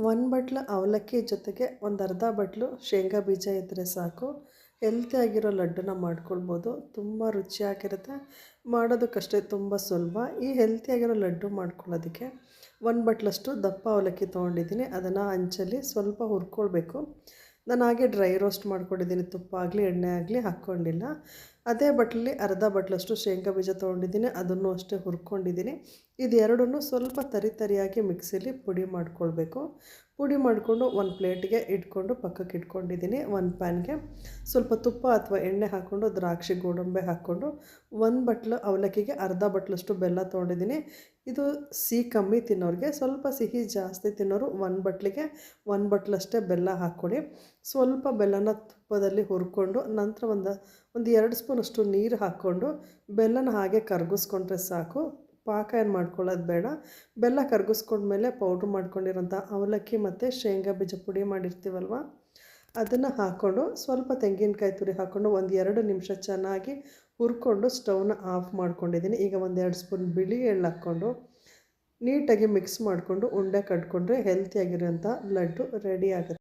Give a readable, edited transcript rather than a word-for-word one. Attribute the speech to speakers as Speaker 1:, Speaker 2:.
Speaker 1: ಒಂದು ಬಟ್ಲು ಅವಲಕ್ಕಿ ಜೊತೆಗೆ ಒಂದು ಅರ್ಧ ಬಟ್ಲು ಶೇಂಗಾ ಬೀಜ ಇದ್ದರೆ ಸಾಕು. ಹೆಲ್ತಿಯಾಗಿರೋ ಲಡ್ಡುನ ಮಾಡ್ಕೊಳ್ಬೋದು. ತುಂಬ ರುಚಿಯಾಗಿರುತ್ತೆ. ಮಾಡೋದಕ್ಕಷ್ಟೇ ತುಂಬ ಸುಲಭ. ಈ ಹೆಲ್ತಿಯಾಗಿರೋ ಲಡ್ಡು ಮಾಡ್ಕೊಳ್ಳೋದಕ್ಕೆ ಒಂದು ಬಟ್ಲಷ್ಟು ದಪ್ಪ ಅವಲಕ್ಕಿ ತೊಗೊಂಡಿದ್ದೀನಿ. ಅದನ್ನು ಹಂಚಲ್ಲಿ ಸ್ವಲ್ಪ ಹುರ್ಕೊಳ್ಬೇಕು. ನಾನು ಹಾಗೆ ಡ್ರೈ ರೋಸ್ಟ್ ಮಾಡ್ಕೊಂಡಿದ್ದೀನಿ. ತುಪ್ಪ ಆಗಲಿ ಎಣ್ಣೆ ಆಗಲಿ ಹಾಕ್ಕೊಂಡಿಲ್ಲ. ಅದೇ ಬಟ್ಲಲ್ಲಿ ಅರ್ಧ ಬಟ್ಲಷ್ಟು ಶೇಂಗಾ ಬೀಜ ತೊಗೊಂಡಿದ್ದೀನಿ. ಅದನ್ನು ಅಷ್ಟೇ ಹುರ್ಕೊಂಡಿದ್ದೀನಿ. ಇದೆರಡನ್ನೂ ಸ್ವಲ್ಪ ತರಿಯಾಗಿ ಮಿಕ್ಸಿಲಿ ಪುಡಿ ಮಾಡ್ಕೊಳ್ಬೇಕು. ಪುಡಿ ಮಾಡಿಕೊಂಡು ಒಂದು ಪ್ಲೇಟಿಗೆ ಇಟ್ಕೊಂಡು ಪಕ್ಕಕ್ಕೆ ಇಟ್ಕೊಂಡಿದ್ದೀನಿ. ಒಂದು ಪ್ಯಾನ್ಗೆ ಸ್ವಲ್ಪ ತುಪ್ಪ ಅಥವಾ ಎಣ್ಣೆ ಹಾಕ್ಕೊಂಡು ದ್ರಾಕ್ಷಿ ಗೋಡಂಬಿ ಹಾಕ್ಕೊಂಡು ಒಂದು ಬಟ್ಲು ಅವಲಕ್ಕಿಗೆ ಅರ್ಧ ಬಟ್ಲಷ್ಟು ಬೆಲ್ಲ ತೊಗೊಂಡಿದ್ದೀನಿ. ಇದು ಸಿಹಿ ಕಮ್ಮಿ ತಿನ್ನೋರಿಗೆ, ಸ್ವಲ್ಪ ಸಿಹಿ ಜಾಸ್ತಿ ತಿನ್ನೋರು ಒಂದು ಬಟ್ಲಿಗೆ ಒಂದು ಬಟ್ಲಷ್ಟೇ ಬೆಲ್ಲ ಹಾಕ್ಕೊಳ್ಳಿ. ಸ್ವಲ್ಪ ಬೆಲ್ಲನ ತುಪ್ಪದಲ್ಲಿ ಹುರ್ಕೊಂಡು ನಂತರ ಒಂದು 2 ಸ್ಪೂನಷ್ಟು ನೀರು ಹಾಕ್ಕೊಂಡು ಬೆಲ್ಲನ ಹಾಗೆ ಕರಗಿಸ್ಕೊಂಡ್ರೆ ಸಾಕು. ಪಾಕ ಏನು ಮಾಡ್ಕೊಳ್ಳೋದು ಬೇಡ. ಬೆಲ್ಲ ಕರಗಿಸ್ಕೊಂಡ್ಮೇಲೆ ಪೌಡ್ರ್ ಮಾಡ್ಕೊಂಡಿರೋಂಥ ಅವಲಕ್ಕಿ ಮತ್ತು ಶೇಂಗಾ ಬೀಜ ಪುಡಿ ಮಾಡಿರ್ತೀವಲ್ವ, ಅದನ್ನು ಹಾಕ್ಕೊಂಡು ಸ್ವಲ್ಪ ತೆಂಗಿನಕಾಯಿ ತುರಿ ಹಾಕ್ಕೊಂಡು 1-2 ನಿಮಿಷ ಚೆನ್ನಾಗಿ ಹುರ್ಕೊಂಡು ಸ್ಟವ್ನ ಆಫ್ ಮಾಡ್ಕೊಂಡಿದ್ದೀನಿ. ಈಗ 1-2 ಸ್ಪೂನ್ ಬಿಳಿ ಎಳ್ಳು ಹಾಕ್ಕೊಂಡು ನೀಟಾಗಿ ಮಿಕ್ಸ್ ಮಾಡಿಕೊಂಡು ಉಂಡೆ ಕಟ್ಕೊಂಡ್ರೆ ಹೆಲ್ತಿಯಾಗಿರೋಂಥ ಲಡ್ಡು ರೆಡಿ ಆಗುತ್ತೆ.